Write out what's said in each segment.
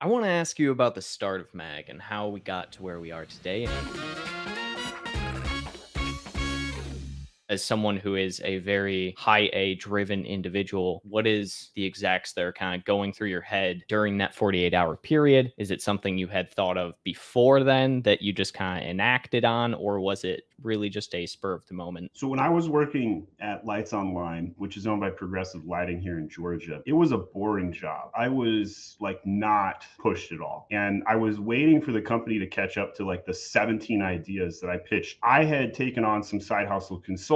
I want to ask you about the start of MAG and how we got to where we are today. As someone who is a very high A driven individual, what is the exacts that are kind of going through your head during that 48-hour period? Is it something you had thought of before then that you just kind of enacted on, or was it really just a spur of the moment? So when I was working at Lights Online, which is owned by Progressive Lighting here in Georgia, it was a boring job. I was like not pushed at all. And I was waiting for the company to catch up to like the 17 ideas that I pitched. I had taken on some side hustle consulting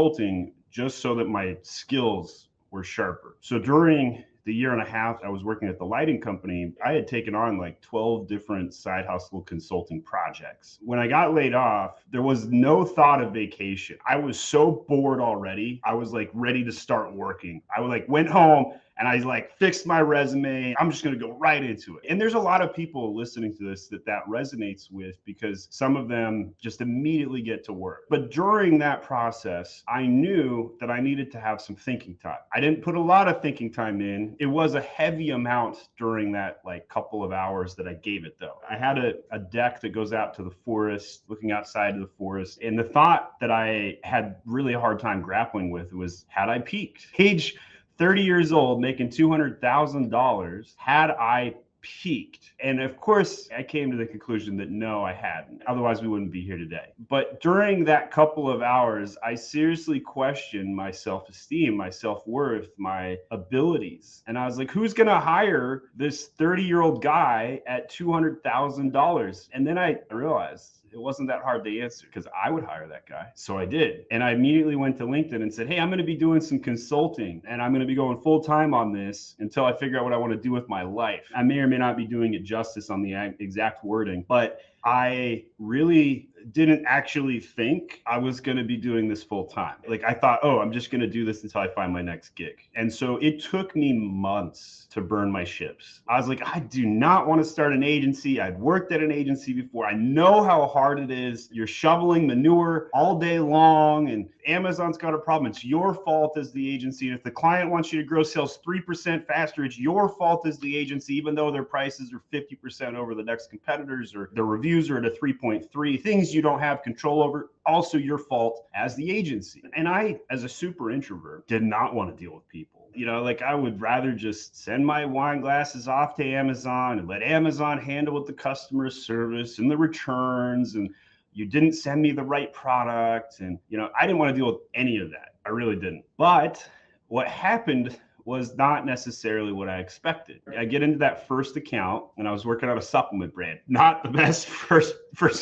just so that my skills were sharper. So during the year and a half I was working at the lighting company, I had taken on like 12 different side hustle consulting projects. When I got laid off, there was no thought of vacation. I was so bored already. I was like ready to start working. I like went home and I like fixed my resume. I'm just going to go right into it. And there's a lot of people listening to this that resonates with, because some of them just immediately get to work. But during that process, I knew that I needed to have some thinking time. I didn't put a lot of thinking time in. It was a heavy amount during that like couple of hours that I gave it though. I had a deck that goes out to the forest, looking outside of the forest. And the thought that I had really a hard time grappling with was, had I peaked? Age 30 years old, making $200,000, had I peaked? And of course, I came to the conclusion that no, I hadn't. Otherwise, we wouldn't be here today. But during that couple of hours, I seriously questioned my self-esteem, my self-worth, my abilities. And I was like, who's going to hire this 30-year-old guy at $200,000? And then I realized it wasn't that hard to answer, because I would hire that guy. So I did. And I immediately went to LinkedIn and said, hey, I'm going to be doing some consulting and I'm going to be going full time on this until I figure out what I want to do with my life. I may or may not be doing it justice on the exact wording, but I really didn't actually think I was going to be doing this full time. Like I thought, oh, I'm just going to do this until I find my next gig. And so it took me months to burn my ships. I was like, I do not want to start an agency. I'd worked at an agency before. I know how hard it is. You're shoveling manure all day long, and Amazon's got a problem. It's your fault as the agency. And if the client wants you to grow sales 3% faster, it's your fault as the agency, even though their prices are 50% over the next competitors, or their reviews are at a 3.3. Things you don't have control over, also your fault as the agency. And I, as a super introvert, did not want to deal with people. You know, like I would rather just send my wine glasses off to Amazon and let Amazon handle with the customer service and the returns, and you didn't send me the right product. And, you know, I didn't want to deal with any of that. I really didn't. But what happened was not necessarily what I expected. I get into that first account and I was working on a supplement brand. Not the best first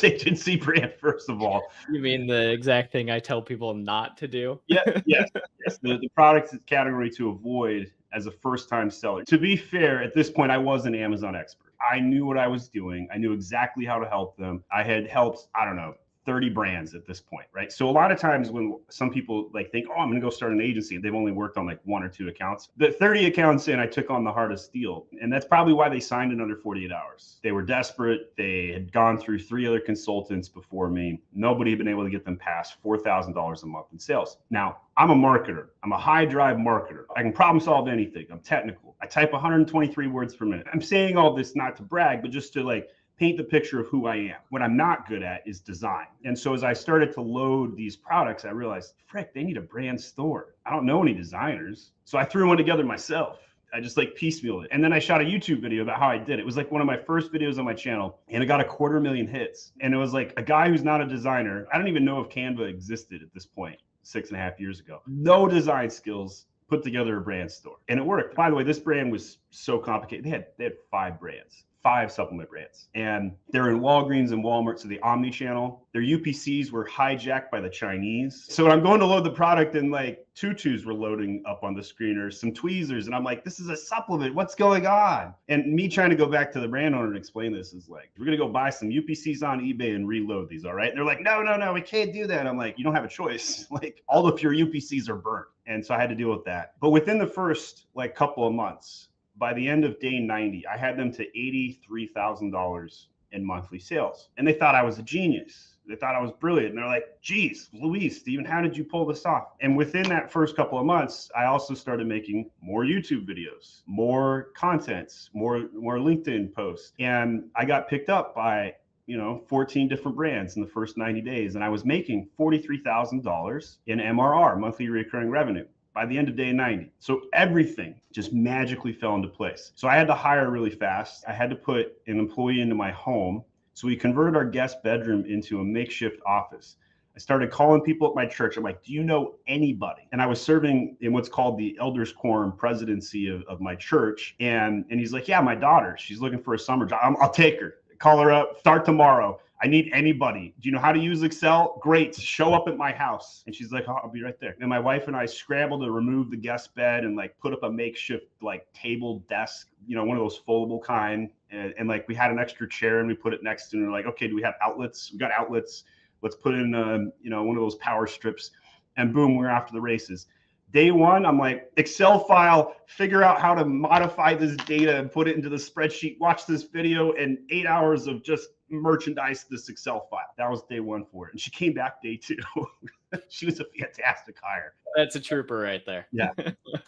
agency brand, first of all. You mean the exact thing I tell people not to do? Yeah, yes, yes. The product category to avoid as a first-time seller. To be fair, at this point, I was an Amazon expert. I knew what I was doing. I knew exactly how to help them. I had helped, I don't know, 30 brands at this point, right? So a lot of times when some people like think, oh, I'm going to go start an agency, they've only worked on like one or two accounts. The 30 accounts in, I took on the hardest deal. And that's probably why they signed in under 48 hours. They were desperate. They had gone through 3 other consultants before me. Nobody had been able to get them past $4,000 a month in sales. Now, I'm a marketer. I'm a high drive marketer. I can problem solve anything. I'm technical. I type 123 words per minute. I'm saying all this not to brag, but just to like paint the picture of who I am. What I'm not good at is design. And so as I started to load these products, I realized, frick, they need a brand store. I don't know any designers. So I threw one together myself. I just like piecemealed it. And then I shot a YouTube video about how I did it. It was like one of my first videos on my channel, and it got 250,000 hits. And it was like a guy who's not a designer. I don't even know if Canva existed at this point, 6.5 years ago. No design skills, put together a brand store. And it worked. By the way, this brand was so complicated. They had 5 brands. 5 supplement brands, and they're in Walgreens and Walmart. So the omni-channel, their UPCs were hijacked by the Chinese. So when I'm going to load the product, and like tutus were loading up on the screen, or some tweezers, and I'm like, this is a supplement, what's going on? And me trying to go back to the brand owner and explain this is like, we're gonna go buy some UPCs on eBay and reload these, all right? And they're like, no, we can't do that. I'm like, you don't have a choice. Like, all of your UPCs are burnt. And so I had to deal with that. But within the first like couple of months, by the end of day 90, I had them to $83,000 in monthly sales. And they thought I was a genius. They thought I was brilliant. And they're like, geez, Luis, Steven, how did you pull this off? And within that first couple of months, I also started making more YouTube videos, more content, more LinkedIn posts. And I got picked up by 14 different brands in the first 90 days. And I was making $43,000 in MRR, monthly recurring revenue, by the end of day 90. So everything just magically fell into place. So I had to hire really fast. I had to put an employee into my home. So we converted our guest bedroom into a makeshift office. I started calling people at my church. I'm like, do you know anybody? And I was serving in what's called the elders quorum presidency of my church. And he's like, yeah, my daughter, she's looking for a summer job. I'll take her. Call her up, start tomorrow. I need anybody. Do you know how to use Excel? Great. Show up at my house. And she's like, oh, I'll be right there. And my wife and I scrambled to remove the guest bed and like put up a makeshift like table desk, one of those foldable kind. And like we had an extra chair and we put it next to it. And we're like, okay, do we have outlets? We got outlets. Let's put in, one of those power strips. And boom, we're off to the races. Day one, I'm like, Excel file, figure out how to modify this data and put it into the spreadsheet, watch this video, and 8 hours of just merchandise this Excel file. That was day one for it. And she came back day two. She was a fantastic hire. That's a trooper right there. Yeah,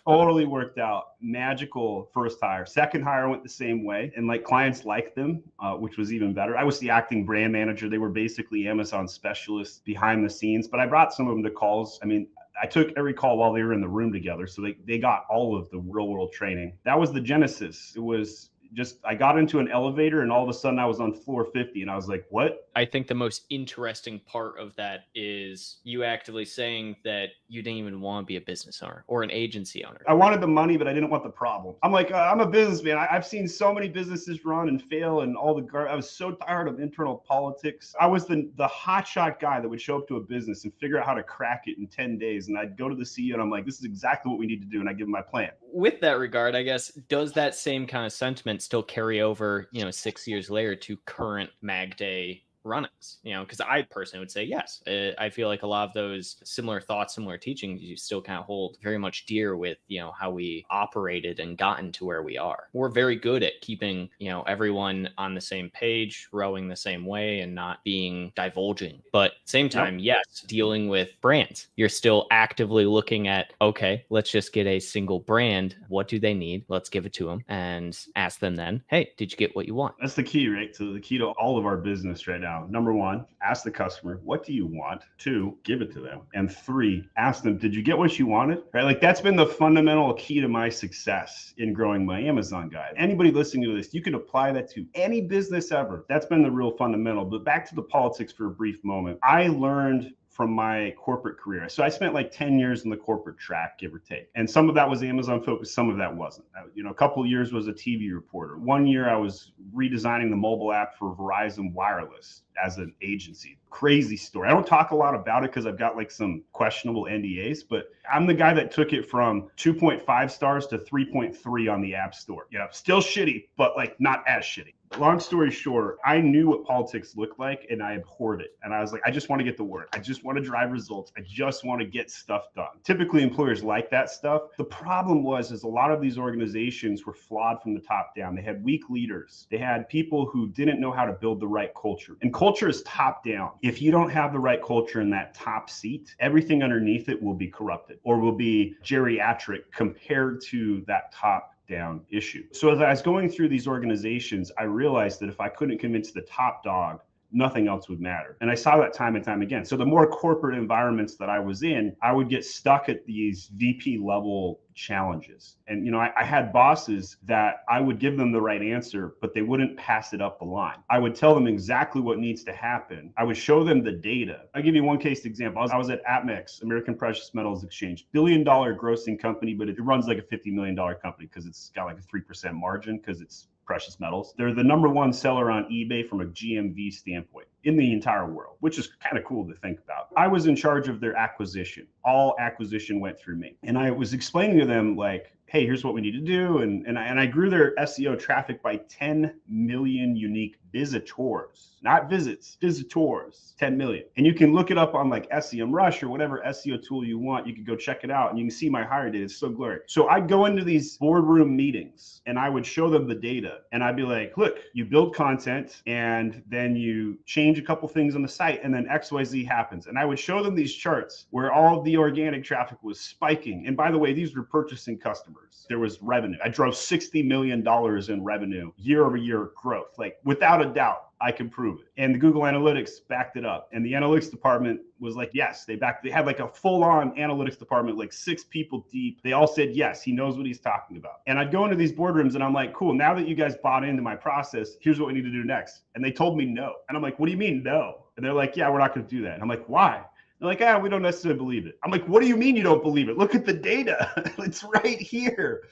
totally worked out. Magical first hire. Second hire went the same way. And like clients liked them, which was even better. I was the acting brand manager. They were basically Amazon specialists behind the scenes, but I brought some of them to calls. I mean, I took every call while they were in the room together. So they got all of the real world training. That was the genesis. It was just, I got into an elevator and all of a sudden I was on floor 50 and I was like, what? I think the most interesting part of that is you actively saying that you didn't even want to be a business owner or an agency owner. I wanted the money, but I didn't want the problem. I'm like, I'm a businessman. I've seen so many businesses run and fail and all I was so tired of internal politics. I was the hotshot guy that would show up to a business and figure out how to crack it in 10 days. And I'd go to the CEO and I'm like, this is exactly what we need to do. And I give him my plan. With that regard, I guess, does that same kind of sentiment still carry over, 6 years later to current Mag Day runnings? Because I personally would say yes. I feel like a lot of those similar thoughts, similar teachings, you still kind of hold very much dear with, how we operated and gotten to where we are. We're very good at keeping, everyone on the same page, rowing the same way and not being divulging. But same time, yes, dealing with brands, you're still actively looking at, okay, let's just get a single brand. What do they need? Let's give it to them and ask them then, hey, did you get what you want? That's the key, right? So the key to all of our business right now. Number one, ask the customer, what do you want? 2, give it to them. And 3, ask them, did you get what you wanted? Right? Like that's been the fundamental key to my success in growing my Amazon guide. Anybody listening to this, you can apply that to any business ever. That's been the real fundamental. But back to the politics for a brief moment. I learned from my corporate career. So I spent like 10 years in the corporate track, give or take. And some of that was Amazon focused, some of that wasn't. A couple of years was a TV reporter. 1 year I was redesigning the mobile app for Verizon Wireless as an agency. Crazy story. I don't talk a lot about it because I've got like some questionable NDAs, but I'm the guy that took it from 2.5 stars to 3.3 on the App Store. Still shitty, but like not as shitty. Long story short, I knew what politics looked like and I abhorred it. And I was like, I just want to get the work. I just want to drive results. I just want to get stuff done. Typically employers like that stuff. The problem is a lot of these organizations were flawed from the top down. They had weak leaders. They had people who didn't know how to build the right culture. And culture is top down. If you don't have the right culture in that top seat, everything underneath it will be corrupted or will be geriatric compared to that top down issue. So as I was going through these organizations, I realized that if I couldn't convince the top dog, nothing else would matter. And I saw that time and time again. So the more corporate environments that I was in, I would get stuck at these VP level challenges. And, I had bosses that I would give them the right answer, but they wouldn't pass it up the line. I would tell them exactly what needs to happen. I would show them the data. I'll give you one case example. I was at APMEX, American Precious Metals Exchange, $1 billion grossing company, but it runs like a $50 million company because it's got like a 3% margin because it's precious metals. They're the number one seller on eBay from a GMV standpoint. in the entire world, which is kind of cool to think about. I was in charge of their acquisition. All acquisition went through me. And I was explaining to them, like, hey, here's what we need to do. And I grew their SEO traffic by 10 million unique visitors, not visits, visitors, 10 million. And you can look it up on like SEMrush or whatever SEO tool you want. You can go check it out and you can see my hire data. It's so glorious. So I'd go into these boardroom meetings and I would show them the data and I'd be like, look, you build content and then you change a couple things on the site and then XYZ happens. And I would show them these charts where all of the organic traffic was spiking. And by the way, these were purchasing customers. There was revenue. I drove $60 million in revenue, year over year growth. Like without a doubt, I can prove it. And the Google Analytics backed it up. And the analytics department was like, yes, they had like a full on analytics department, like 6 people deep. They all said, yes, he knows what he's talking about. And I'd go into these boardrooms and I'm like, cool, now that you guys bought into my process, here's what we need to do next. And they told me no. And I'm like, what do you mean no? And they're like, yeah, we're not going to do that. And I'm like, why? They're like, we don't necessarily believe it. I'm like, what do you mean you don't believe it? Look at the data. It's right here.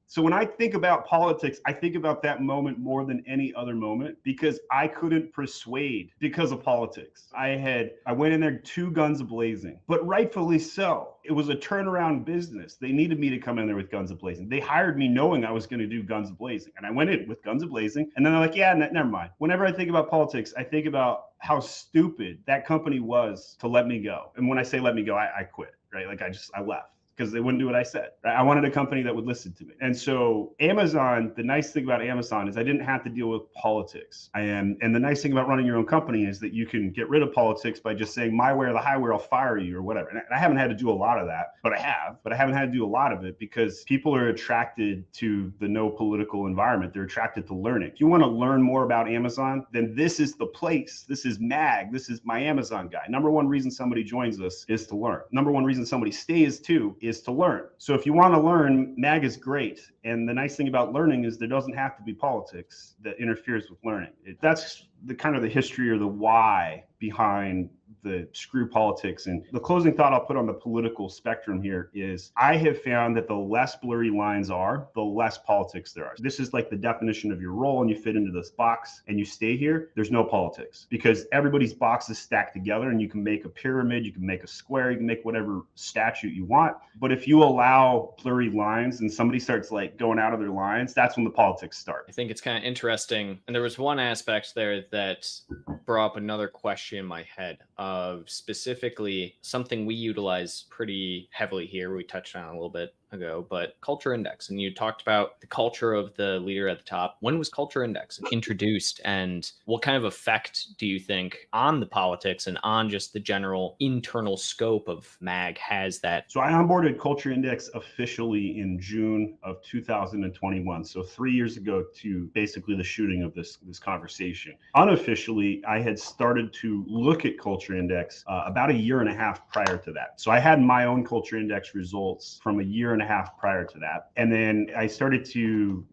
So when I think about politics, I think about that moment more than any other moment because I couldn't persuade because of politics. I went in there 2 guns a-blazing, but rightfully so. It was a turnaround business. They needed me to come in there with guns a-blazing. They hired me knowing I was going to do guns a-blazing. And I went in with guns a-blazing. And then they're like, yeah, never mind. Whenever I think about politics, I think about how stupid that company was to let me go. And when I say let me go, I quit, right? Like I left. Because they wouldn't do what I said. Right? I wanted a company that would listen to me. And so Amazon, the nice thing about Amazon is I didn't have to deal with politics. And the nice thing about running your own company is that you can get rid of politics by just saying my way or the highway, I'll fire you or whatever. And I haven't had to do a lot of that, but I haven't had to do a lot of it because people are attracted to the no political environment. They're attracted to learning. If you want to learn more about Amazon, then this is the place. This is MAG. This is my Amazon guy. Number one reason somebody joins us is to learn. Number one reason somebody stays too is to learn. So if you want to learn, MAG is great. And the nice thing about learning is there doesn't have to be politics that interferes with learning. That's the kind of the history or the why behind the screw politics. And the closing thought I'll put on the political spectrum here is I have found that the less blurry lines are, the less politics there are. This is like the definition of your role and you fit into this box and you stay here. There's no politics because everybody's box is stacked together and you can make a pyramid, you can make a square, you can make whatever statute you want. But if you allow blurry lines and somebody starts like going out of their lines, that's when the politics start. I think it's kind of interesting. And there was one aspect there that brought up another question in my head of specifically something we utilize pretty heavily here. We touched on it a little bit ago, but culture index. And you talked about the culture of the leader at the top. When was culture index introduced and what kind of effect do you think on the politics and on just the general internal scope of MAG has that? So I onboarded culture index officially in June of 2021. So 3 years ago to basically the shooting of this conversation. Unofficially, I had started to look at culture index about a year and a half prior to that. So I had my own culture index results from a year and a half prior to that. And then I started to,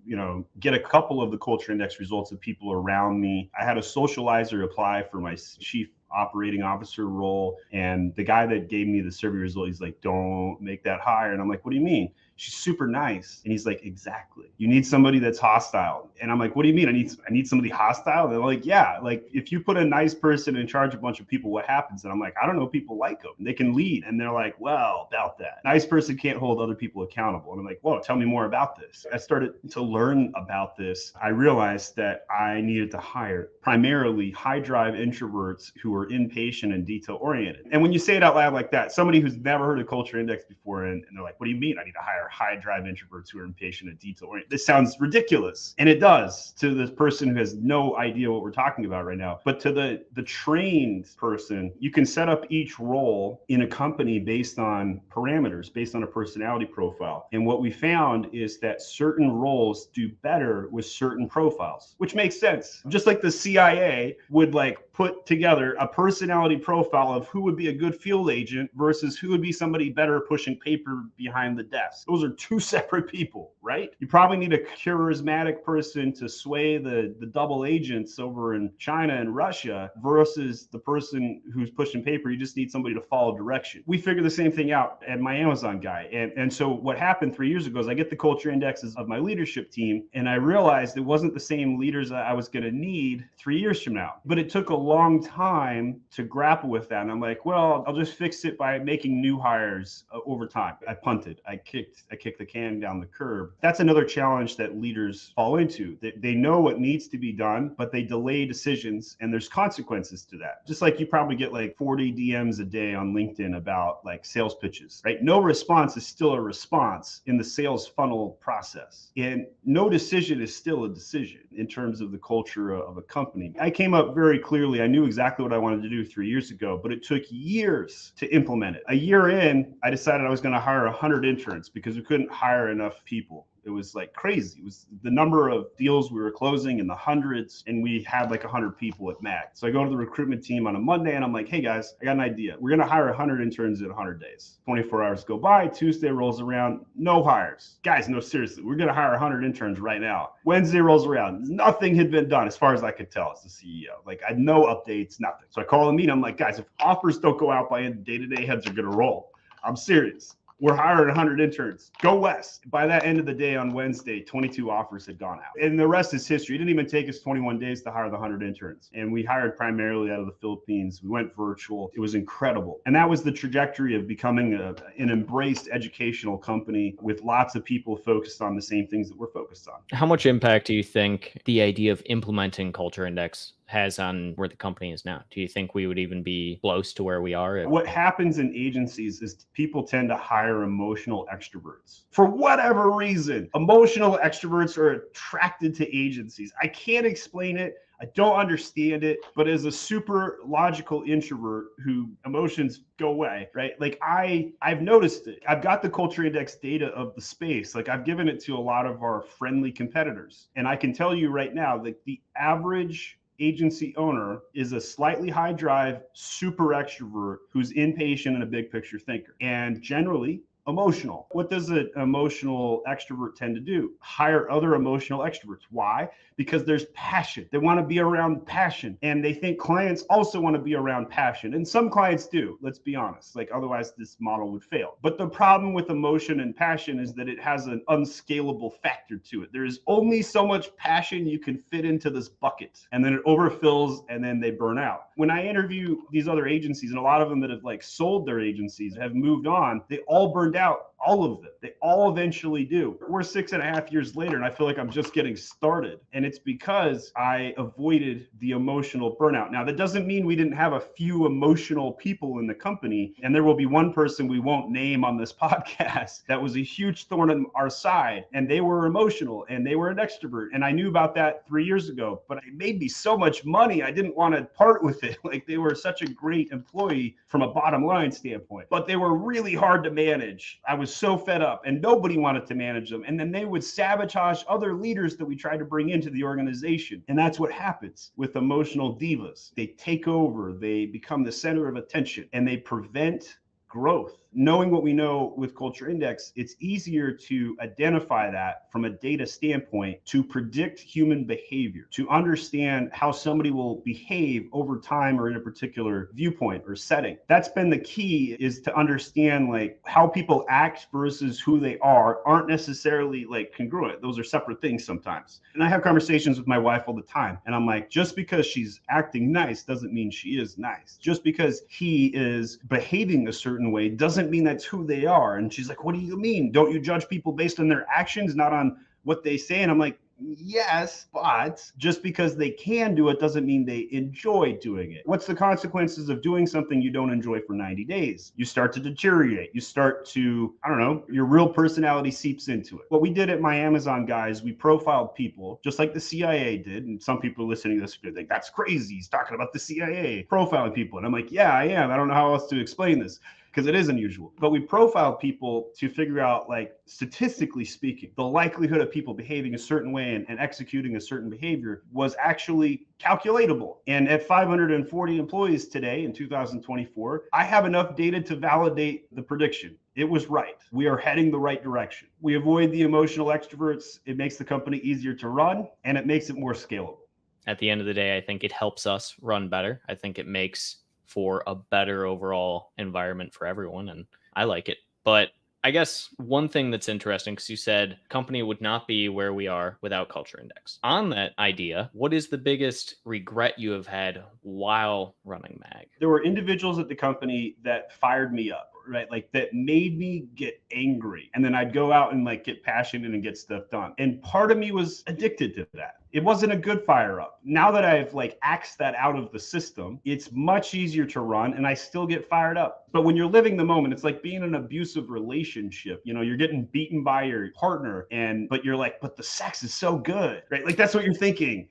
get a couple of the culture index results of people around me. I had a socializer apply for my chief operating officer role. And the guy that gave me the survey result, he's like, don't make that hire. And I'm like, what do you mean? She's super nice. And he's like, exactly. You need somebody that's hostile. And I'm like, what do you mean? I need somebody hostile? And they're like, yeah, like if you put a nice person in charge of a bunch of people, what happens? And I'm like, I don't know, people like them. They can lead. And they're like, well, about that. Nice person can't hold other people accountable. And I'm like, whoa, tell me more about this. I started to learn about this. I realized that I needed to hire primarily high drive introverts who are impatient and detail oriented. And when you say it out loud like that, somebody who's never heard of culture index before, and they're like, what do you mean I need to hire high drive introverts who are impatient and detail oriented? This sounds ridiculous. And it does to the person who has no idea what we're talking about right now. But to the trained person, you can set up each role in a company based on parameters, based on a personality profile. And what we found is that certain roles do better with certain profiles, which makes sense. Just like the CIA would put together a personality profile of who would be a good field agent versus who would be somebody better pushing paper behind the desk. It those are two separate people, right? You probably need a charismatic person to sway the double agents over in China and Russia versus the person who's pushing paper. You just need somebody to follow direction. We figured the same thing out at my Amazon guy. And so what happened 3 years ago is I get the culture indexes of my leadership team, and I realized it wasn't the same leaders that I was going to need 3 years from now. But it took a long time to grapple with that. And I'm like, well, I'll just fix it by making new hires over time. I punted. I kicked the can down the curb. That's another challenge that leaders fall into. They know what needs to be done, but they delay decisions, and there's consequences to that. Just like you probably get like 40 DMs a day on LinkedIn about like sales pitches, right? No response is still a response in the sales funnel process. And no decision is still a decision in terms of the culture of a company. I came up very clearly. I knew exactly what I wanted to do 3 years ago, but it took years to implement it. A year in, I decided I was going to hire 100 interns because we couldn't hire enough people. It was like crazy. It was the number of deals we were closing in the hundreds, and we had like 100 people at max. So I go to the recruitment team on a Monday and I'm like, hey guys, I got an idea. We're going to hire 100 interns in 100 days. 24 hours go by. Tuesday rolls around. No hires. Guys, no, seriously, we're going to hire 100 interns right now. Wednesday rolls around. Nothing had been done as far as I could tell as the CEO. Like I had no updates, nothing. So I call a meeting. I'm like, guys, if offers don't go out by end of day-to-day, heads are going to roll. I'm serious. We're hiring 100 interns. Go West. By that end of the day on Wednesday, 22 offers had gone out. And the rest is history. It didn't even take us 21 days to hire the 100 interns. And we hired primarily out of the Philippines. We went virtual. It was incredible. And that was the trajectory of becoming an embraced educational company with lots of people focused on the same things that we're focused on. How much impact do you think the idea of implementing Culture Index has on where the company is now? Do you think we would even be close to where we are? What happens in agencies is people tend to hire emotional extroverts. For whatever reason, emotional extroverts are attracted to agencies. I can't explain it. I don't understand it, but as a super logical introvert who emotions go away, right? Like I've noticed it. I've got the culture index data of the space. Like I've given it to a lot of our friendly competitors. And I can tell you right now, like the average agency owner is a slightly high drive, super extrovert who's impatient and a big picture thinker. And generally, emotional. What does an emotional extrovert tend to do? Hire other emotional extroverts. Why? Because there's passion. They want to be around passion. And they think clients also want to be around passion. And some clients do, let's be honest. Like otherwise this model would fail. But the problem with emotion and passion is that it has an unscalable factor to it. There's only so much passion you can fit into this bucket. And then it overfills and then they burn out. When I interview these other agencies, and a lot of them that have like sold their agencies, have moved on, they all burned out. All of them. They all eventually do. We're 6.5 years later, and I feel like I'm just getting started. And it's because I avoided the emotional burnout. Now, that doesn't mean we didn't have a few emotional people in the company. And there will be one person we won't name on this podcast that was a huge thorn in our side. And they were emotional and they were an extrovert. And I knew about that 3 years ago, but it made me so much money. I didn't want to part with it. Like they were such a great employee from a bottom line standpoint, but they were really hard to manage. I was so fed up and nobody wanted to manage them. And then they would sabotage other leaders that we tried to bring into the organization. And that's what happens with emotional divas. They take over, they become the center of attention, and they prevent growth. Knowing what we know with Culture Index, it's easier to identify that from a data standpoint, to predict human behavior, to understand how somebody will behave over time or in a particular viewpoint or setting. That's been the key, is to understand like how people act versus who they are aren't necessarily like congruent. Those are separate things sometimes. And I have conversations with my wife all the time. And I'm like, just because she's acting nice doesn't mean she is nice. Just because he is behaving a certain way doesn't mean that's who they are. And she's like, what do you mean? Don't you judge people based on their actions, not on what they say? And I'm like, yes, but just because they can do it doesn't mean they enjoy doing it. What's the consequences of doing something you don't enjoy for 90 days? You start to deteriorate. You start to, I don't know, your real personality seeps into it. What we did at my Amazon guys, we profiled people just like the CIA did. And some people listening to this could think, that's crazy. He's talking about the CIA profiling people. And I'm like, yeah, I am. I don't know how else to explain this. because it is unusual. But we profiled people to figure out, like, statistically speaking, the likelihood of people behaving a certain way and executing a certain behavior was actually calculatable. And at 540 employees today in 2024, I have enough data to validate the prediction. It was right. We are heading the right direction. We avoid the emotional extroverts. It makes the company easier to run, and it makes it more scalable. At the end of the day, I think it helps us run better. I think it makes for a better overall environment for everyone, and I like it. But I guess one thing that's interesting, because you said company would not be where we are without Culture Index. On that idea, what is the biggest regret you have had while running MAG? There were individuals at the company that fired me up, right? Like, that made me get angry. And then I'd go out and, like, get passionate and get stuff done. And part of me was addicted to that. It wasn't a good fire up. Now that I've, like, axed that out of the system, it's much easier to run, and I still get fired up. But when you're living the moment, it's like being in an abusive relationship. You know, you're getting beaten by your partner, but you're like, but the sex is so good, right? Like, that's what you're thinking.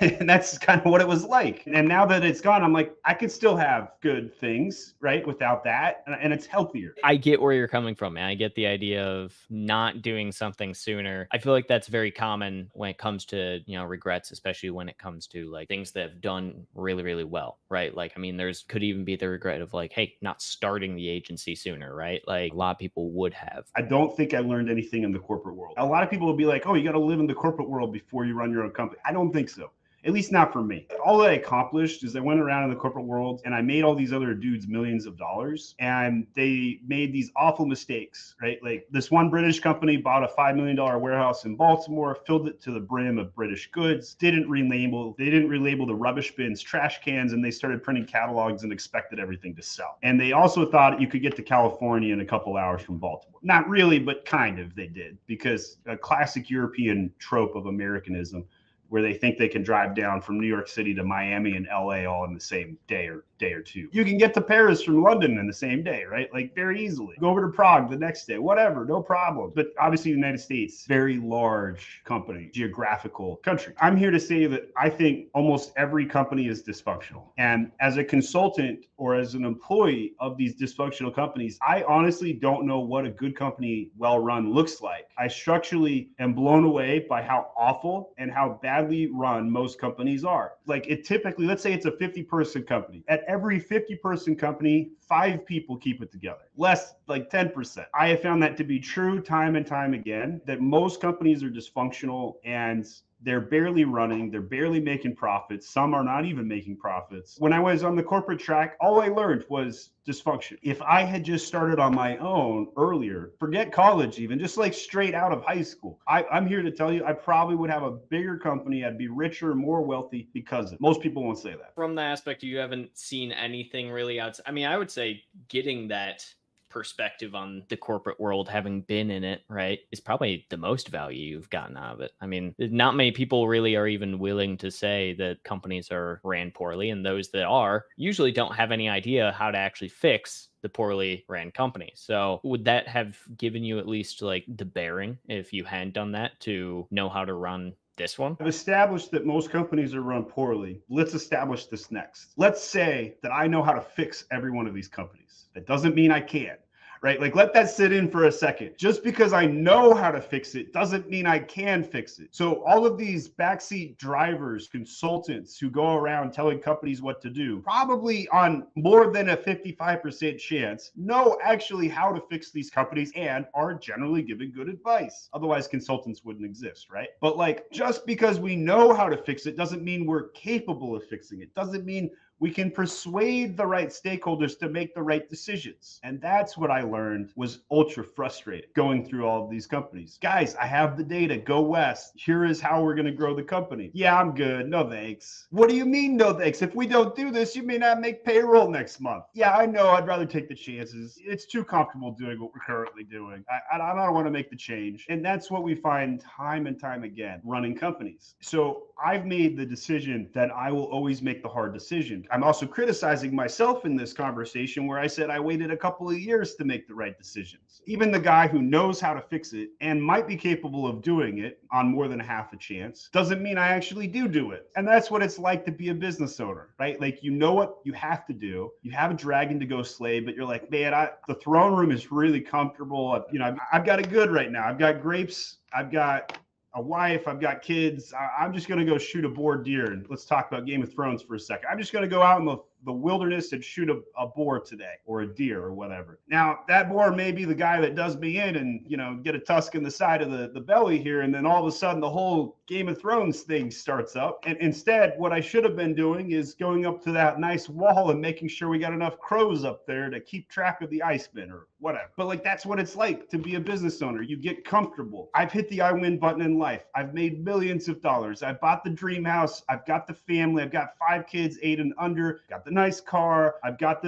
And that's kind of what it was like. And now that it's gone, I'm like, I could still have good things, right, without that. And it's healthier. I get where you're coming from, man. I get the idea of not doing something sooner. I feel like that's very common when it comes to, regrets, especially when it comes to like things that have done really, really well, right? Like, I mean, there's could even be the regret of like, hey, not starting the agency sooner, right? Like a lot of people would have. I don't think I learned anything in the corporate world. A lot of people will be like, oh, you got to live in the corporate world before you run your own company. I don't think so. At least not for me. All that I accomplished is I went around in the corporate world and I made all these other dudes millions of dollars, and they made these awful mistakes, right? Like, this one British company bought a $5 million warehouse in Baltimore, filled it to the brim of British goods, didn't relabel the rubbish bins trash cans, and they started printing catalogs and expected everything to sell. And they also thought you could get to California in a couple hours from Baltimore. Not really, but kind of they did, because a classic European trope of Americanism, where they think they can drive down from New York City to Miami and LA all in the same day or two. You can get to Paris from London in the same day, right? Like, very easily. Go over to Prague the next day, whatever, no problem. But obviously, the United States, very large company, geographical country. I'm here to say that I think almost every company is dysfunctional. And as a consultant or as an employee of these dysfunctional companies, I honestly don't know what a good company well run looks like. I structurally am blown away by how awful and how badly run most companies are. Like, it typically, let's say it's a 50-person company. At every 50-person company, 5 people keep it together. Less, like 10%. I have found that to be true time and time again, that most companies are dysfunctional and they're barely running. They're barely making profits. Some are not even making profits. When I was on the corporate track, all I learned was dysfunction. If I had just started on my own earlier, forget college even, just like straight out of high school, I'm here to tell you, I probably would have a bigger company. I'd be richer and more wealthy because of it. Most people won't say that. From the aspect you haven't seen anything really outside. I mean, I would say getting that perspective on the corporate world, having been in it, right, is probably the most value you've gotten out of it. I mean, not many people really are even willing to say that companies are ran poorly, and those that are usually don't have any idea how to actually fix the poorly ran company. So would that have given you at least like the bearing, if you hadn't done that, to know how to run this one? I've established that most companies are run poorly. Let's establish this next. Let's say that I know how to fix every one of these companies. That doesn't mean I can, right? Like, let that sit in for a second. Just because I know how to fix it doesn't mean I can fix it. So all of these backseat drivers, consultants who go around telling companies what to do, probably on more than a 55% chance, know actually how to fix these companies and are generally giving good advice. Otherwise, consultants wouldn't exist, right? But like, just because we know how to fix it doesn't mean we're capable of fixing it. Doesn't mean we can persuade the right stakeholders to make the right decisions. And that's what I learned was ultra frustrating going through all of these companies. Guys, I have the data. Go west. Here is how we're going to grow the company. Yeah, I'm good. No thanks. What do you mean no thanks? If we don't do this, you may not make payroll next month. Yeah, I know. I'd rather take the chances. It's too comfortable doing what we're currently doing. I don't want to make the change. And that's what we find time and time again running companies. So I've made the decision that I will always make the hard decision. I'm also criticizing myself in this conversation where I said I waited a couple of years to make the right decisions. Even the guy who knows how to fix it and might be capable of doing it on more than half a chance doesn't mean I actually do it. And that's what it's like to be a business owner, right? Like, you know what you have to do. You have a dragon to go slay, but you're like, man, the throne room is really comfortable. I've got it good right now. I've got grapes. I've got a wife, I've got kids. I'm just going to go shoot a boar deer. And let's talk about Game of Thrones for a second. I'm just going to go out in the wilderness and shoot a boar today, or a deer, or whatever. Now, that boar may be the guy that does me in and, get a tusk in the side of the belly here. And then all of a sudden the whole Game of Thrones thing starts up. And instead, what I should have been doing is going up to that nice wall and making sure we got enough crows up there to keep track of the iceman or whatever. But like, that's what it's like to be a business owner. You get comfortable. I've hit the I win button in life. I've made millions of dollars. I bought the dream house. I've got the family. I've got 5 kids, 8 and under. Got the nice car. I've got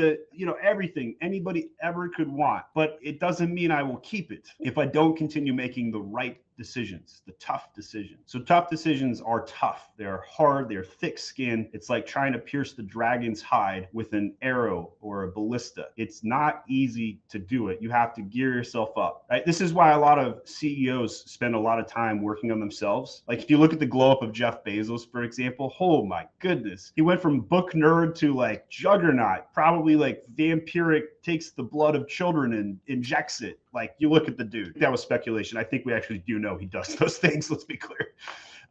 everything anybody ever could want. But it doesn't mean I will keep it if I don't continue making the right decisions, the tough decisions. So tough decisions are tough. They're hard. They're thick skinned. It's like trying to pierce the dragon's hide with an arrow or a ballista. It's not easy to do it. You have to gear yourself up, right? This is why a lot of CEOs spend a lot of time working on themselves. Like, if you look at the glow up of Jeff Bezos, for example, oh my goodness. He went from book nerd to like juggernaut, probably like vampiric, takes the blood of children and injects it. Like, you look at the dude. That was speculation. I think we actually do know he does those things. Let's be clear.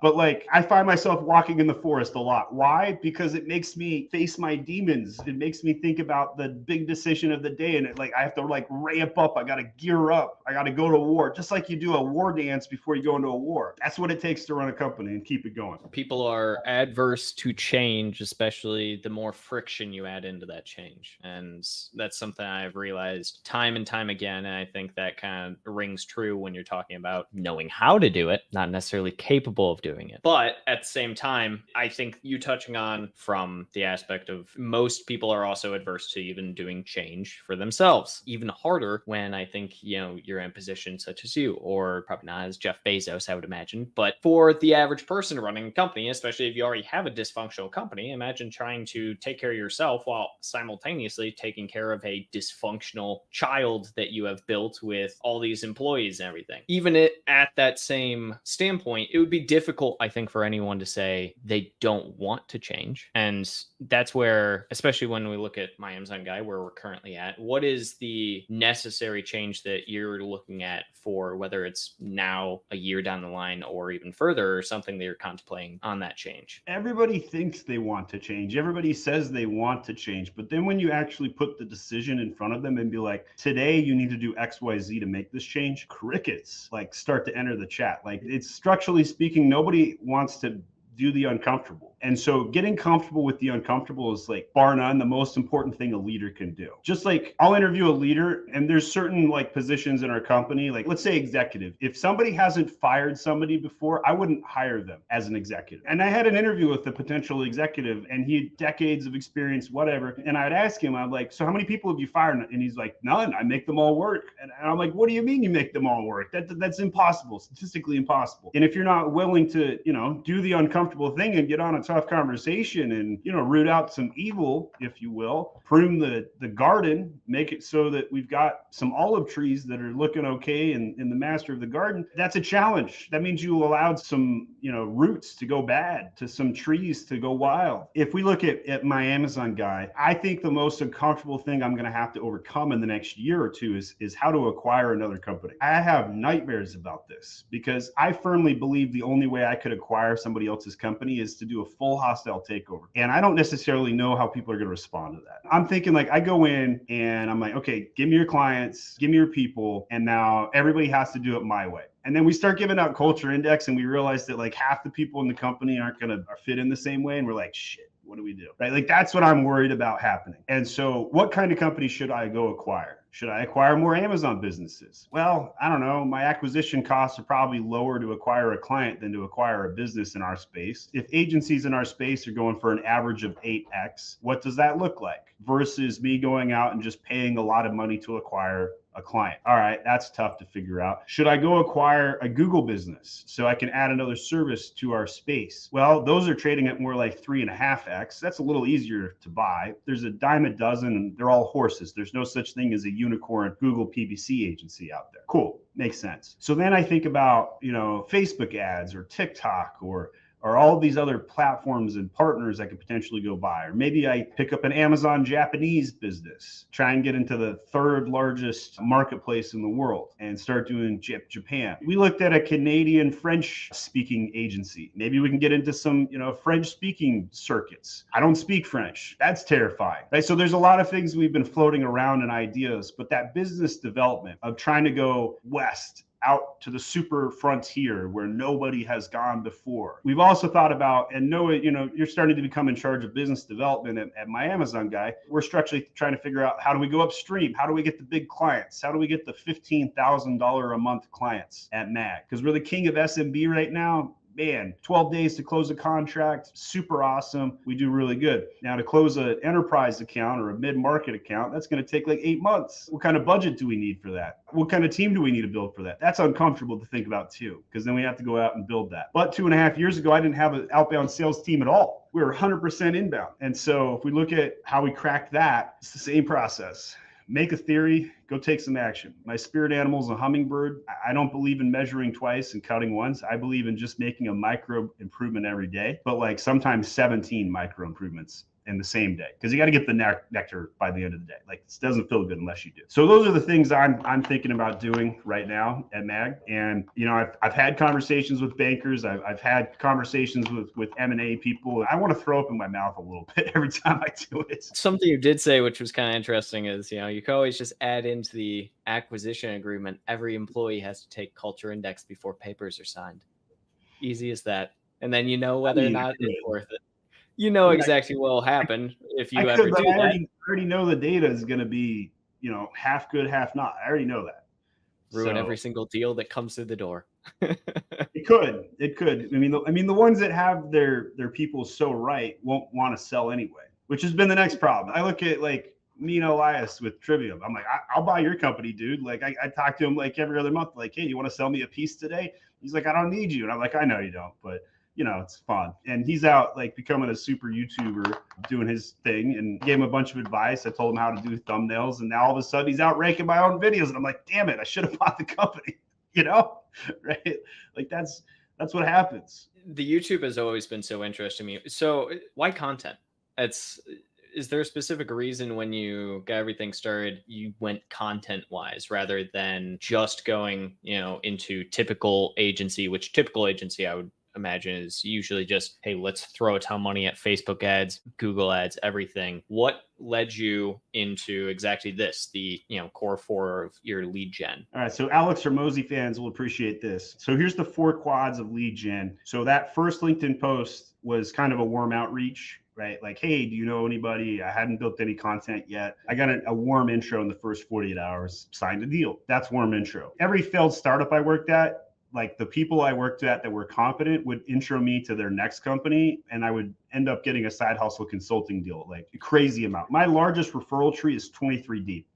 But like, I find myself walking in the forest a lot. Why? Because it makes me face my demons. It makes me think about the big decision of the day. And I have to ramp up. I got to gear up. I got to go to war. Just like you do a war dance before you go into a war. That's what it takes to run a company and keep it going. People are adverse to change, especially the more friction you add into that change. And that's something I've realized time and time again. And I think that kind of rings true when you're talking about knowing how to do it, not necessarily capable of doing it. But at the same time, I think you touching on from the aspect of most people are also adverse to even doing change for themselves. Even harder when I think, you're in a position such as you, or probably not as Jeff Bezos, I would imagine. But for the average person running a company, especially if you already have a dysfunctional company, imagine trying to take care of yourself while simultaneously taking care of a dysfunctional child that you have built with all these employees and everything. Even at that same standpoint, it would be difficult, I think, for anyone to say they don't want to change. And that's where, especially when we look at my Amazon guy, where we're currently at, what is the necessary change that you're looking at for whether it's now, a year down the line, or even further, or something that you're contemplating on that change? Everybody thinks they want to change. Everybody says they want to change. But then when you actually put the decision in front of them and be like, today you need to do X, Y, Z to make this change, crickets start to enter the chat. It's structurally speaking, nobody wants to do the uncomfortable. And so getting comfortable with the uncomfortable is bar none the most important thing a leader can do. Just I'll interview a leader, and there's certain positions in our company, let's say executive. If somebody hasn't fired somebody before, I wouldn't hire them as an executive. And I had an interview with a potential executive, and he had decades of experience, whatever. And I'd ask him, I'm like, so how many people have you fired? And he's like, none. I make them all work. And I'm like, what do you mean you make them all work? That's impossible, statistically impossible. And if you're not willing to, do the uncomfortable thing and get on a tough conversation and, root out some evil, if you will, prune the garden, make it so that we've got some olive trees that are looking okay in the master of the garden, that's a challenge. That means you allowed some, roots to go bad, to some trees to go wild. If we look at my Amazon guy, I think the most uncomfortable thing I'm going to have to overcome in the next year or two is how to acquire another company. I have nightmares about this because I firmly believe the only way I could acquire somebody else's company is to do a full hostile takeover. And I don't necessarily know how people are going to respond to that. I'm thinking I go in and I'm like, okay, give me your clients, give me your people. And now everybody has to do it my way. And then we start giving out culture index and we realize that half the people in the company aren't going to fit in the same way. And we're like, shit, what do we do? Right? That's what I'm worried about happening. And so what kind of company should I go acquire? Should I acquire more Amazon businesses? Well, I don't know. My acquisition costs are probably lower to acquire a client than to acquire a business in our space. If agencies in our space are going for an average of 8x, what does that look like? Versus me going out and just paying a lot of money to acquire a client. All right, that's tough to figure out. Should I go acquire a Google business so I can add another service to our space? Well, those are trading at more like 3.5x. That's a little easier to buy. There's a dime a dozen, and they're all horses. There's no such thing as a unicorn Google PPC agency out there. Cool, makes sense. So then I think about, Facebook ads or TikTok or all these other platforms and partners I could potentially go buy. Or maybe I pick up an Amazon Japanese business, try and get into the third largest marketplace in the world and start doing Japan. We looked at a Canadian French speaking agency. Maybe we can get into some, French speaking circuits. I don't speak French. That's terrifying, right? So there's a lot of things we've been floating around in ideas, but that business development of trying to go west out to the super frontier where nobody has gone before. We've also thought about, and Noah, you're starting to become in charge of business development at my Amazon guy. We're structurally trying to figure out, how do we go upstream? How do we get the big clients? How do we get the $15,000 a month clients at MAG? Because we're the king of SMB right now. Man, 12 days to close a contract, super awesome. We do really good. Now, to close an enterprise account or a mid-market account, that's going to take like 8 months. What kind of budget do we need for that? What kind of team do we need to build for that? That's uncomfortable to think about too, because then we have to go out and build that. But 2.5 years ago, I didn't have an outbound sales team at all. We were 100% inbound. And so if we look at how we cracked that, it's the same process. Make a theory, go take some action. My spirit animal is a hummingbird. I don't believe in measuring twice and cutting once. I believe in just making a micro improvement every day, but like sometimes 17 micro improvements in the same day, because you got to get the nectar by the end of the day. Like, it doesn't feel good unless you do. So those are the things I'm thinking about doing right now at MAG. And I've had conversations with bankers. I've had conversations with M&A people. I want to throw up in my mouth a little bit every time I do it. Something you did say, which was kind of interesting, is you can always just add into the acquisition agreement, every employee has to take culture index before papers are signed. Easy as that. And then whether or not it's worth it. Exactly what will happen if you ever do that. I already know the data is going to be, half good, half not. I already know that. Ruin every single deal that comes through the door. It could. I mean, the ones that have their people so right won't want to sell anyway, which has been the next problem. I look at like me and Elias with Trivium. I'm like, I'll buy your company, dude. Like I talk to him like every other month, like, hey, you want to sell me a piece today? He's like, I don't need you. And I'm like, I know you don't, but it's fun. And he's out like becoming a super YouTuber, doing his thing, and gave him a bunch of advice. I told him how to do thumbnails, and now all of a sudden he's out ranking my own videos. And I'm like, damn it, I should have bought the company, right? Like that's what happens. The YouTube has always been so interesting to me. So why content? Is there a specific reason when you got everything started, you went content wise rather than just going, into typical agency, which typical agency I would imagine is usually just, hey, let's throw a ton of money at Facebook ads, Google ads, everything. What led you into exactly this, the core 4 of your lead gen? All right, so Alex or Mosey fans will appreciate this. So here's the 4 quads of lead gen. So that first LinkedIn post was kind of a warm outreach, right? Like, hey, do you know anybody? I hadn't built any content yet. I got a warm intro in the first 48 hours, signed a deal. That's warm intro. Every failed startup I worked at, like the people I worked at that were competent would intro me to their next company, and I would end up getting a side hustle consulting deal, like a crazy amount. My largest referral tree is 23 deep.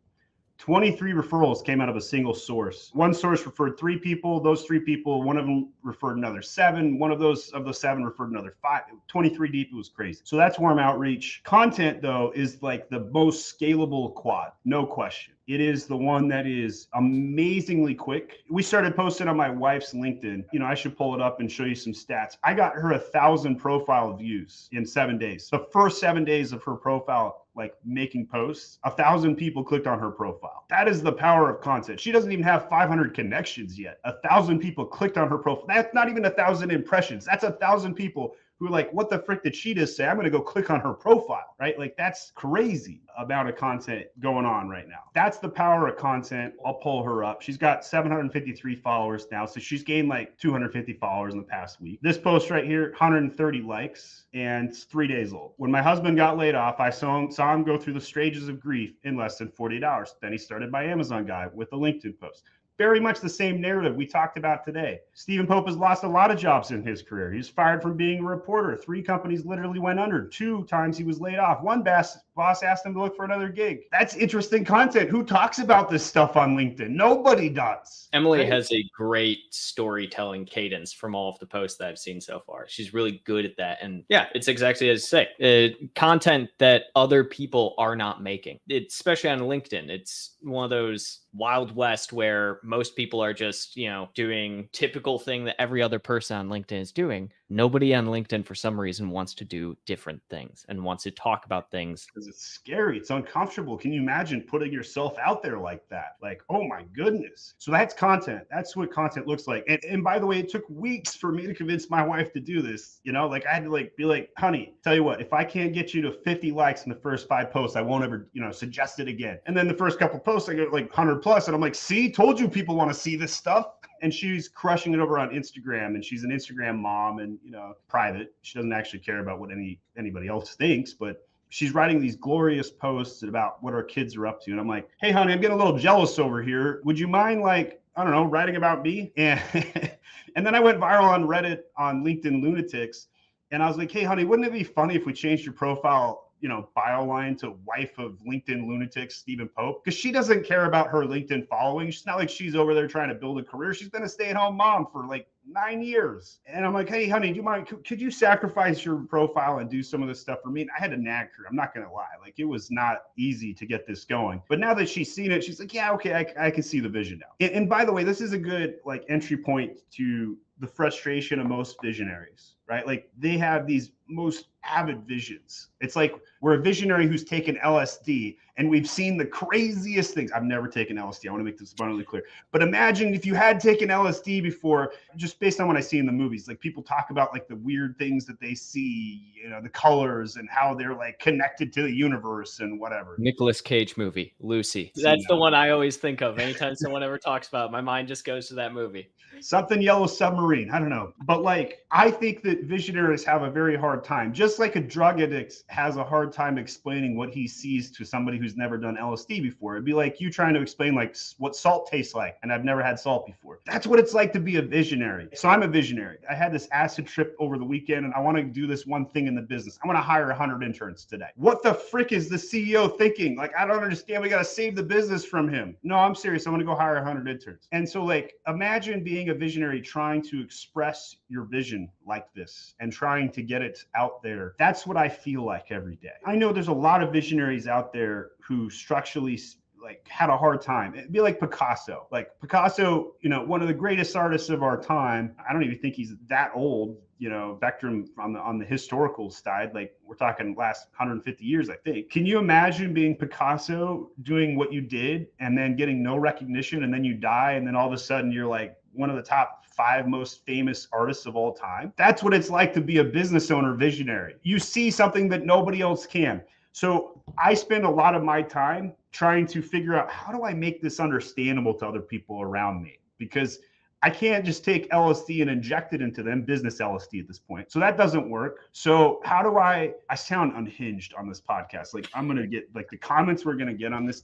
23 referrals came out of a single source. One source referred 3 people. Those 3 people, one of them referred another 7. One of those 7 referred another 5. 23 deep, it was crazy. So that's warm outreach. Content, though, is like the most scalable quad, no question. It is the one that is amazingly quick. We started posting on my wife's LinkedIn. I should pull it up and show you some stats. I got her 1,000 profile views in 7 days. The first 7 days of her profile, like making posts, 1,000 people clicked on her profile. That is the power of content. She doesn't even have 500 connections yet. 1,000 people clicked on her profile. That's not even 1,000 impressions. That's 1,000 people who are like, what the frick did she just say? I'm going to go click on her profile, right? Like that's crazy amount of content going on right now. That's the power of content. I'll pull her up. She's got 753 followers now. So she's gained like 250 followers in the past week. This post right here, 130 likes, and it's 3 days old. When my husband got laid off, I saw him go through the stages of grief in less than 48 hours. Then he started my Amazon guy with a LinkedIn post. Very much the same narrative we talked about today. Stephen Pope has lost a lot of jobs in his career. He was fired from being a reporter. 3 companies literally went under. 2 times he was laid off. One boss asked him to look for another gig. That's interesting content. Who talks about this stuff on LinkedIn? Nobody does. Emily right? has a great storytelling cadence from all of the posts that I've seen so far. She's really good at that. And yeah, it's exactly as you say. Content that other people are not making. Especially on LinkedIn. It's one of those Wild West where most people are just, doing typical thing that every other person on LinkedIn is doing. Nobody on LinkedIn for some reason wants to do different things and wants to talk about things. Because it's scary. It's uncomfortable. Can you imagine putting yourself out there like that? Like, oh my goodness. So that's content. That's what content looks like. And by the way, it took weeks for me to convince my wife to do this. Like I had to be like, honey, tell you what, if I can't get you to 50 likes in the first 5 posts, I won't ever, suggest it again. And then the first couple posts, I get like 100 plus. And I'm like, see, told you people want to see this stuff. And she's crushing it over on Instagram, and she's an Instagram mom and, private. She doesn't actually care about what anybody else thinks, but she's writing these glorious posts about what our kids are up to. And I'm like, hey, honey, I'm getting a little jealous over here. Would you mind, writing about me? And, and then I went viral on Reddit on LinkedIn Lunatics. And I was like, hey, honey, wouldn't it be funny if we changed your profile bio line to wife of LinkedIn Lunatics, Stephen Pope? Because she doesn't care about her LinkedIn following. She's not like she's over there trying to build a career. She's been a stay-at-home mom for 9 years. And I'm like, hey, honey, do you mind? Could you sacrifice your profile and do some of this stuff for me? And I had to nag her. I'm not going to lie. It was not easy to get this going. But now that she's seen it, she's like, yeah, okay, I can see the vision now. And by the way, this is a good entry point to the frustration of most visionaries, right? They have these most avid visions. It's like we're a visionary who's taken LSD and we've seen the craziest things. I've never taken LSD. I want to make this abundantly clear. But imagine if you had taken LSD before, just based on what I see in the movies, people talk about the weird things that they see, the colors and how they're connected to the universe and whatever. Nicolas Cage movie, Lucy. That's the one I always think of. Anytime someone ever talks about it, my mind just goes to that movie. Something Yellow Submarine. I don't know. But I think that visionaries have a very hard time. Just like a drug addict has a hard time explaining what he sees to somebody who's never done LSD before. It'd be like you trying to explain what salt tastes like, and I've never had salt before. That's what it's like to be a visionary. So I'm a visionary. I had this acid trip over the weekend, and I want to do this one thing in the business. I want to hire 100 interns today. What the frick is the CEO thinking? I don't understand. We got to save the business from him. No, I'm serious. I'm going to go hire 100 interns. And so imagine being a visionary trying to express your vision like this and trying to get it out there. That's what I feel like every day. I know there's a lot of visionaries out there who structurally had a hard time. It'd be like Picasso. Picasso, one of the greatest artists of our time. I don't even think he's that old, spectrum on the historical side. We're talking last 150 years, I think. Can you imagine being Picasso, doing what you did and then getting no recognition, and then you die, and then all of a sudden you're one of the top 5 most famous artists of all time? That's what it's like to be a business owner visionary. You see something that nobody else can. So I spend a lot of my time trying to figure out, how do I make this understandable to other people around me? Because I can't just take LSD and inject it into them, business LSD at this point. So that doesn't work. So how do I sound unhinged on this podcast. I'm going to get the comments we're going to get on this.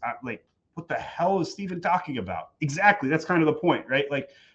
What the hell is Stephen talking about? Exactly. That's kind of the point, right?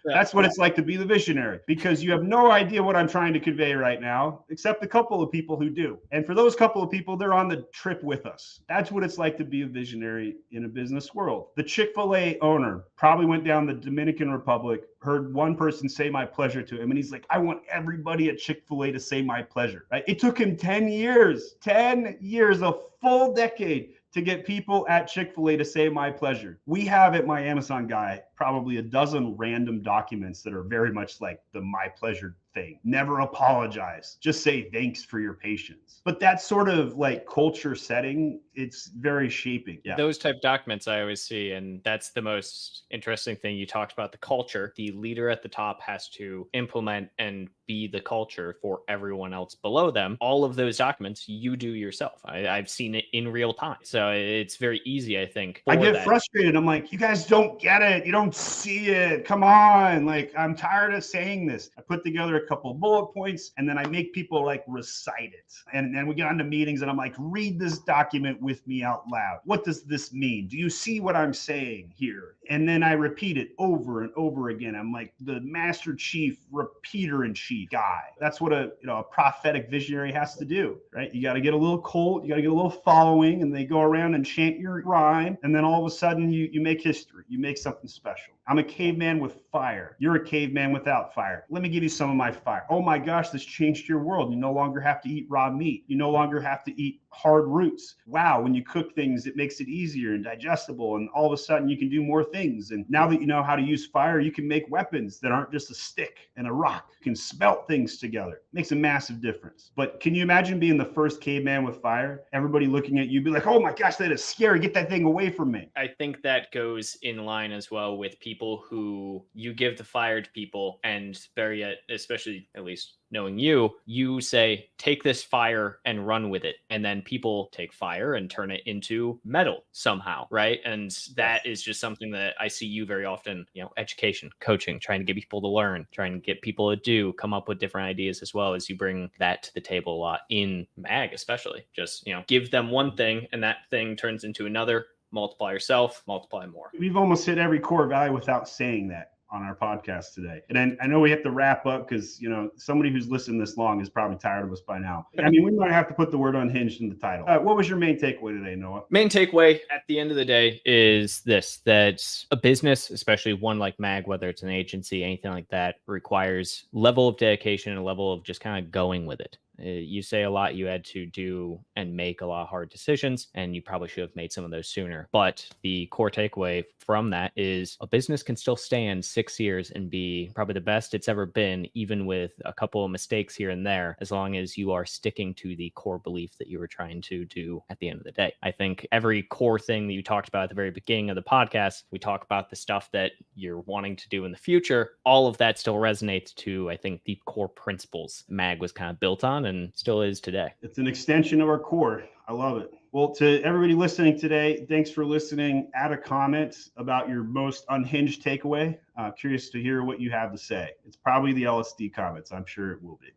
That's what it's like to be the visionary, because you have no idea what I'm trying to convey right now, except a couple of people who do. And for those couple of people, they're on the trip with us. That's what it's like to be a visionary in a business world. The Chick-fil-A owner probably went down the Dominican Republic, heard one person say my pleasure to him, and he's like, I want everybody at Chick-fil-A to say my pleasure, right? It took him 10 years, a full decade to get people at Chick-fil-A to say my pleasure. We have at my Amazon guy probably a dozen random documents that are very much like the my pleasure thing. Never apologize. Just say thanks for your patience. But that sort of like culture setting, it's very shaping. Yeah. Those type documents I always see, and that's the most interesting thing. You talked about the culture. The leader at the top has to implement and be the culture for everyone else below them. All of those documents you do yourself. I've seen it in real time. So it's very easy, I think. I get frustrated. I'm like, you guys don't get it. You don't see it. Come on. Like, I'm tired of saying this. I put together a couple of bullet points and then I make people like recite it. And then we get onto meetings and I'm like, read this document with me out loud. What does this mean? Do you see what I'm saying here? And then I repeat it over and over again. I'm like the master chief repeater in chief guy. That's what a prophetic visionary has to do, right? You got to get a little cult, you got to get a little following, and they go around and chant your rhyme. And then all of a sudden you make history. You make something special. I'm a caveman with fire. You're a caveman without fire. Let me give you some of my fire. Oh my gosh, this changed your world. You no longer have to eat raw meat. You no longer have to eat hard roots. Wow, when you cook things, it makes it easier and digestible. And all of a sudden you can do more things. And now that you know how to use fire, you can make weapons that aren't just a stick and a rock. You can smelt things together. It makes a massive difference. But can you imagine being the first caveman with fire? Everybody looking at you be like, oh my gosh, that is scary. Get that thing away from me. I think that goes in line as well with people who you give the fire to people, and better yet, especially at least knowing you say, take this fire and run with it. And then people take fire and turn it into metal somehow, right? And that is just something that I see you very often, education, coaching, trying to get people to learn, trying to get people to come up with different ideas, as well as you bring that to the table a lot in MAG, especially. Just, give them one thing and that thing turns into another. Multiply yourself, multiply more. We've almost hit every core value without saying that on our podcast today. And then I know we have to wrap up because, somebody who's listened this long is probably tired of us by now. I mean, we might have to put the word unhinged in the title. What was your main takeaway today, Noah? Main takeaway at the end of the day is this, that a business, especially one like MAG, whether it's an agency, anything like that, requires level of dedication and a level of just kind of going with it. You say a lot you had to do and make a lot of hard decisions, and you probably should have made some of those sooner. But the core takeaway from that is a business can still stand 6 years and be probably the best it's ever been, even with a couple of mistakes here and there, as long as you are sticking to the core belief that you were trying to do at the end of the day. I think every core thing that you talked about at the very beginning of the podcast, we talk about the stuff that you're wanting to do in the future. All of that still resonates to, I think, the core principles MAG was kind of built on and still is today. It's an extension of our core. I love it. Well, to everybody listening today, thanks for listening. Add a comment about your most unhinged takeaway. Curious to hear what you have to say. It's probably the LSD comments. I'm sure it will be.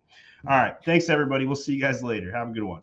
All right. Thanks, everybody. We'll see you guys later. Have a good one.